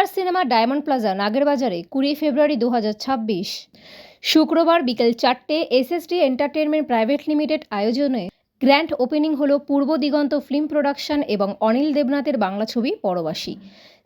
Star cinema diamond plaza নাগেরবাজারে 20 ফেব্রুয়ারি 2026 শুক্রবার বিকেল 4টে SSD entertainment private limited আয়োজনে গ্র্যান্ড ওপেনিং হলো পূর্ব দিগন্ত ফিল্ম প্রোডাকশন এবং অনিল দেবনাথের বাংলা ছবি পরবাসী।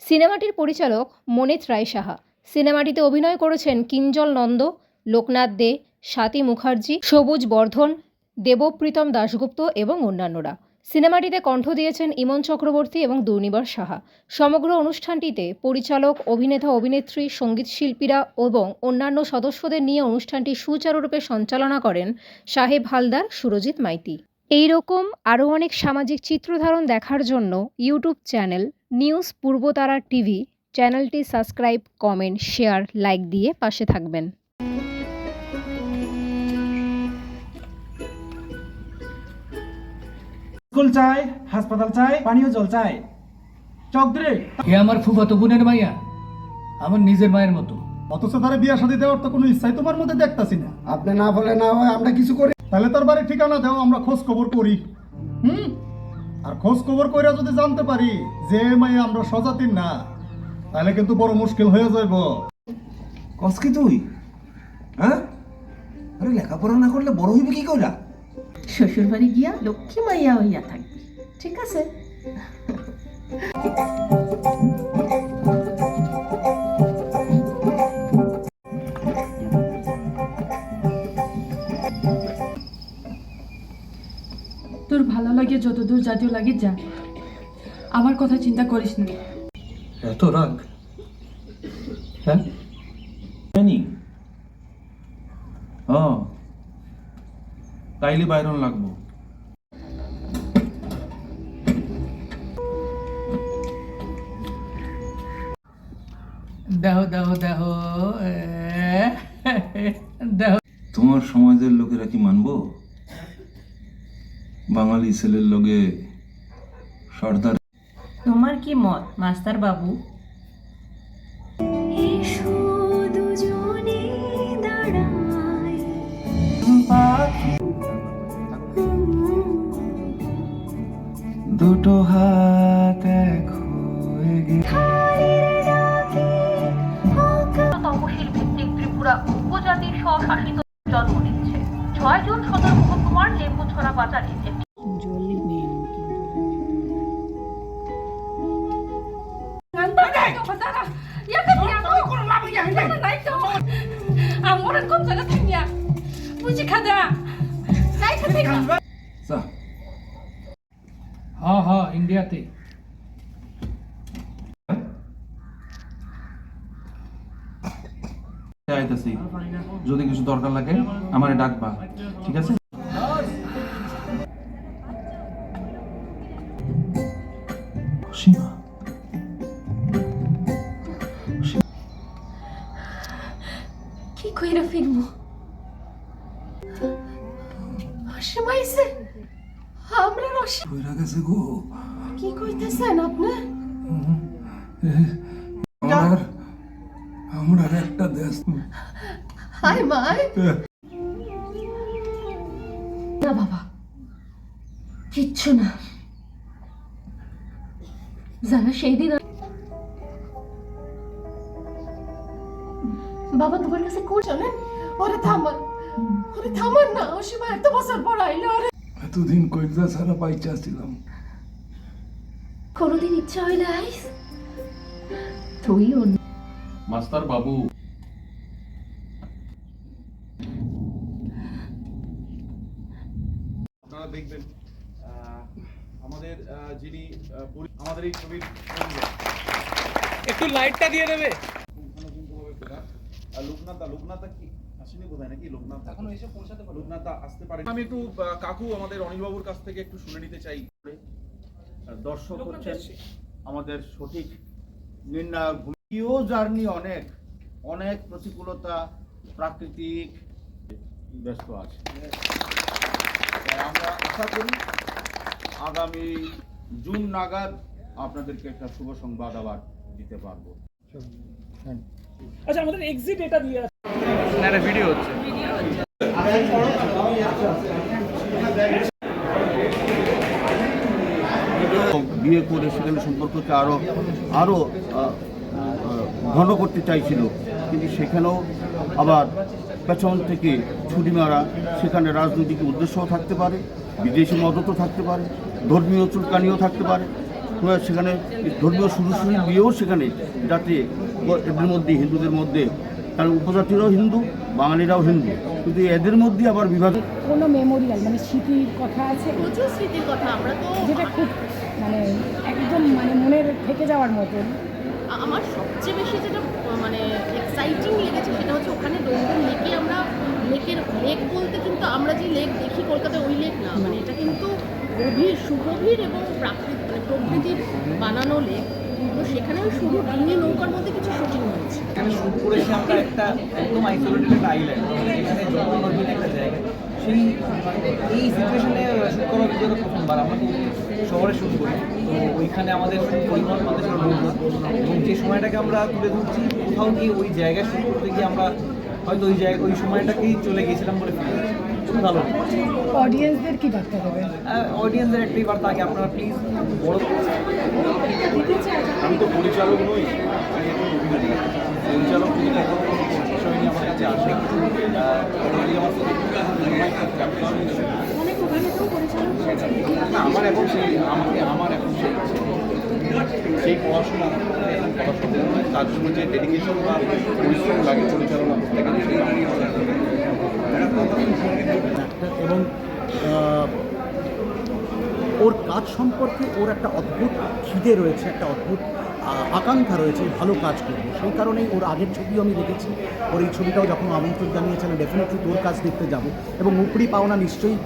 সিনেমাটির পরিচালক মনিত রায় সাহা। সিনেমাটিতে অভিনয় করেছেন কিঞ্জল নন্দ, লোকনাথ দে, স্বাতী মুখার্জি, সবুজ বর্ধন, দেবপ্রীতম দাশগুপ্ত এবং অন্যান্যরা। সিনেমাটিতে কণ্ঠ দিয়েছেন ইমন চক্রবর্তী এবং দুর্নিবার সাহা। সমগ্র অনুষ্ঠানটিতে পরিচালক, অভিনেতা, অভিনেত্রী, সঙ্গীত শিল্পীরা এবং অন্যান্য সদস্যদের নিয়ে অনুষ্ঠানটি সুচারুরূপে সঞ্চালনা করেন সাহেব হালদার, সুরজিৎ মাইতি। এই রকম আরও অনেক সামাজিক চিত্রধারণ দেখার জন্য YouTube channel news Purbatara TV চ্যানেলটি সাবস্ক্রাইব, কমেন্ট, শেয়ার, লাইক দিয়ে পাশে থাকবেন। স্কুল চাই, হাসপাতাল চাই, পানীয় জল চাই। চক দে। এ আমার ফুফাতো বোনের মাইয়া, আমার নিজের মায়ের মতো। অথচ তারা বিয়া শাদী দেওয়ার তো কোনো ইচ্ছাই তোমার মধ্যে দেখতাছি না। আপনি না বলে না হয় আমরা কিছু করি। তাহলে তোর বাড়ির ঠিকানা দাও, আমরা খোঁজ খবর করি। আর খোঁজ খবর কইরা যদি জানতে পারি যে মাইয়া আমরা সজাতির না, তাহলে কিন্তু বড় মুশকিল হয়ে যাইব। কস কি তুই? হ্যাঁ, আরে লেখাপড়া না করলে বড় হইবে কি কইরা? শ্বশুর বাড়ি গিয়া লক্ষ্মী মাইয়া হইয়া থাকবি, ঠিক আছে? তোর ভালো লাগে, যতদূর জাতীয় লাগে যা, আমার কথা চিন্তা করিস না। এত রাগ? হ্যাঁ, তাইলে বাইরন লাগবো। দেহ দেহ দেহ দেহ। তোমার সমাজের লোকেরা কি মানবো? বাঙালি ছেলের লগে সর্দার। তোমার কি মত মাস্টার বাবু? দুটো হাত এক হয়ে তপশিল ভিত্তিক ত্রিপুরা উপজাতির স্বশাসিত জন্ম নিচ্ছে। 6 জুন সদর মহকুমার লেম্বুছড়া বাজারে হ্যাঁ হ্যাঁ, ইন্ডিয়াতে। আইতাছি, যদি কিছু দরকার লাগে আমারে ডাকবা, ঠিক আছে? সীমা, কি কইরা ফিরবো? অসীমাইছে আমরা রসি। কইরা গেছে গো। কি কইতেছেন আপনি? আমরা একটা দেশ। হাই মাই না বাবা, কিচ্ছু না। যারা সেই দিন বাবা তোমার কাছে কোন চলেন, ওরে থামান না। অসীমা এত বছর পর আইলো। এতদিন কইজা সারা পাইচা ছিলাম। কোনদিন ইচ্ছা হইলে আইস তুই। মাস্টার বাবু, আপনারা দেখবেন আমাদের যিনি আমাদের এই ছবির একটু লাইটটা দিয়ে দেবে। লোকনাথ কি আসেনি বোধহয়, নাকি লোকনাথ এখন এসে পৌঁছাতে পারে? লোকনাথ আসতে পারে। আমি একটু কাকু আমাদের অনিল বাবুর কাছ থেকে একটু শুনে নিতে চাই। দর্শক হচ্ছেন আমাদের সঠিক নির্ণায়ক ভূমিও। জার্নি অনেক অনেক প্রতিকূলতা, প্রাকৃতিক ব্যস্ত আছে। আমরা আশা করি আগামী জুন নাগাদ আপনাদেরকে একটা শুভ সংবাদ আবার দিতে পারবো। আচ্ছা, আমাদের এক্সিট এটা দিয়ে আছে। না, ভিডিও হচ্ছে। বিয়ে করে সেখানে সম্পর্ককে আরো ঘন করতে চাইছিল, কিন্তু সেখানেও আবার পেছন থেকে ছুরি মারা, সেখানে রাজনৈতিক উদ্দেশ্যও থাকতে পারে, বিদেশি মদতও থাকতে পারে, ধর্মীয় চুলকানিও থাকতে পারে। সেখানে ধর্মীয় শুরু দিয়েও সেখানে যাতে এদের মধ্যে হিন্দুদের মধ্যে, কারণ উপজাতিরাও হিন্দু, বাঙালিরাও হিন্দু, কিন্তু এদের মধ্যে আবার বিভাজন। কোনো মেমোরিয়াল মানে স্মৃতির কথা আছে প্রচুর স্মৃতির কথা, আমরা তো যেটা খুব মানে একদম মানে মনের থেকে যাওয়ার মতন? আমার সবচেয়ে বেশি যেটা মানে এক্সাইটিং লেগেছে সেটা হচ্ছে ওখানে ডোমজুড় লেকে আমরা লেক বলতে কিন্তু আমরা যে লেক দেখি কলকাতায় ওই লেক না, মানে এটা কিন্তু গভীর সুগভীর এবং প্রকৃতির বানানো লেক। তো সেখানে শুধু ডিঙি নৌকার মধ্যে কিছু শুটিং হয়েছে। এখানে শুট করেছি আমরা একটা একদম আইসোলেটেড একটা আইল্যান্ড, যেখানে জননহীন একটা জায়গা। এই সিচুয়েশনে শুট করার ভিতরে প্রথমবার আমরা তো শহরে শুট করি, তো ওইখানে আমাদের পরিমাণ আমাদের ছিল নৌকা, এবং যে সময়টাকে আমরা তুলে ধরছি কোথাও গিয়ে ওই জায়গায় শুট করতে গিয়ে আমরা হয়তো ওই সময়টাকেই চলে গিয়েছিলাম বলে ফিল হচ্ছে। খুব ভালো। অডিয়েন্সদের কি বার্তা দেবেন? অডিয়েন্সের একটাই বার্তা, আগে আপনারা প্লিজ বড়, আমি তো পরিচালক নই, আমি একজন অভিনেতা। পরিচালক যদি কোনো বিষয় নিয়ে আমার কাছে আসে, already আমার না, আমার এখন সেই সেই পড়াশোনা এখন করা সম্ভব নয়। তার জন্য যে ডেডিকেশন বা পরিশ্রম লাগে পরিচালনা করতে গেলে, সেটা আমি এবং ওর কাজ সম্পর্কে ওর একটা অদ্ভুত খিদে রয়েছে, একটা অদ্ভুত আকাঙ্ক্ষা রয়েছে ভালো কাজ করবো। সেই কারণেই ওর আগের ছবিও আমি দেখেছি, ওর এই ছবিটাও যখন আমন্ত্রণ জানিয়েছেন ডেফিনেটলি তোর কাজ দেখতে যাব, এবং উপরি পাওনা নিশ্চয়ই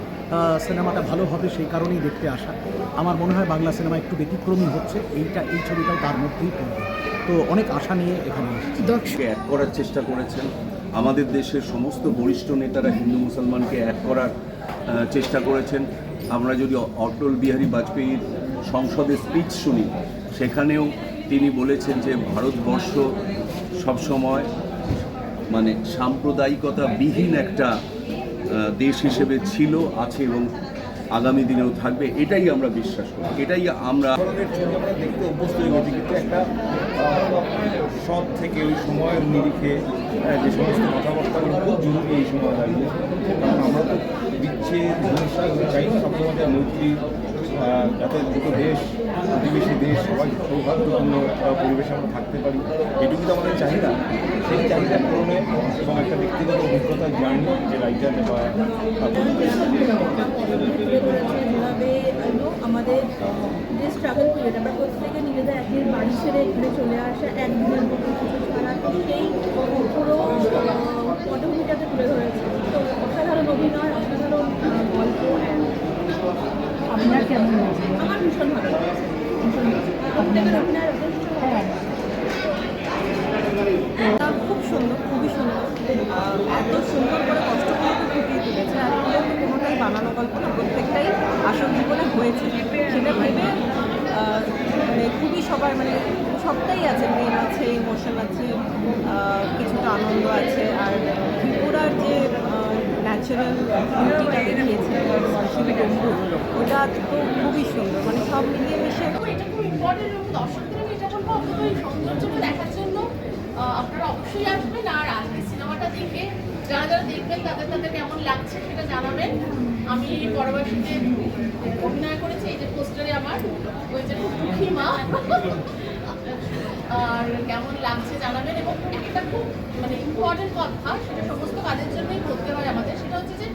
সিনেমাটা ভালো হবে, সেই কারণেই দেখতে আসা। আমার মনে হয় বাংলা সিনেমা একটু ব্যতিক্রমী হচ্ছে, এই ছবিটাও তার মধ্যেই পড়বে। তো অনেক আশা নিয়ে এখানে এসেছি। দর্শককে এক করার চেষ্টা করেছেন। আমাদের দেশের সমস্ত বরিষ্ঠ নেতারা হিন্দু মুসলমানকে এক করার চেষ্টা করেছেন। আমরা যদি অটল বিহারী বাজপেয়ীর সংসদে স্পিচ শুনি, সেখানেও তিনি বলেছেন যে ভারতবর্ষ সবসময় মানে সাম্প্রদায়িকতা বিহীন একটা দেশ হিসেবে ছিল, আছে এবং আগামী দিনেও থাকবে। এটাই আমরা বিশ্বাস করি, এটাই আমরা ছবি আমরা দেখতে অভ্যস্ত হয়ে গেছি, কিন্তু একটা সৎ থেকে ওই সময়ের নিরিখে যে সমস্ত কথাবার্তাগুলো খুব জরুরি এই সময় দাঁড়িয়ে, কারণ আমরা তো বিচ্ছেদ হিংসা চাই না, সবসময় মৈত্রী, যাতে দুটো দেশ, প্রতিবেশী দেশ সবাই সৌহার্দ্যপূর্ণ পরিবেশে আমরা থাকতে পারি, এটুকু তো আমাদের চাহিদা। সেই চাহিদা পূরণে এবং একটা ব্যক্তিগত অভিজ্ঞতার জার্নি যে রাইটার বা আমাদের যে স্ট্রাগল পিরিয়ড, আমরা প্রত্যেকে নিজেদের একদিন বাড়ি ছেড়ে এখানে চলে আসা, একদিনের মতো কিছু ছাড়া, সেই পুরো পটভূমিটাকে তুলে ধরেছে। তো অসাধারণ অভিনয়, অসাধারণ গল্প। আপনার কেমন লাগছে? আমার ভীষণ ভালো লাগছে, প্রত্যেকের অভিনয় যথেষ্ট। খুব সুন্দর, খুবই সুন্দর, এত সুন্দর করে কষ্ট করে ফুটিয়ে তুলেছে। আর কোনোটাই বানানো গল্প না, প্রত্যেকটাই আসল জীবনে হয়েছে, সেটা ভেবে মানে খুবই সবার মানে সবটাই আছে, প্রেম আছে, ইমোশন আছে, কিছুটা আনন্দ আছে। আর ত্রিপুরার যে ন্যাচারাল বিউটিটা দেখিয়েছে স্পেশালি ডোমজুড়, ওটা তো খুবই সুন্দর, মানে সব মিলিয়ে মিশে। এটা খুব ইম্পর্টেন্ট এবং দর্শকদের এটা বলবো আপনারা এই সৌন্দর্যটা দেখার জন্য আপনারা অবশ্যই আসবেন। আর আজকে সিনেমাটা দেখে যারা যারা দেখবেন তাদের কেমন লাগছে সেটা জানাবেন। আমি পরবর্তীতে অভিনয় করেছি, এই যে পোস্টারে আমার ওই যে দুঃখী মা, আর কেমন লাগছে জানাবেন। এবং একটা খুব মানে ইম্পর্টেন্ট কথা, সেটা সমস্ত কাজের জন্যই করতে হয় আমাদের, সেটা হচ্ছে যে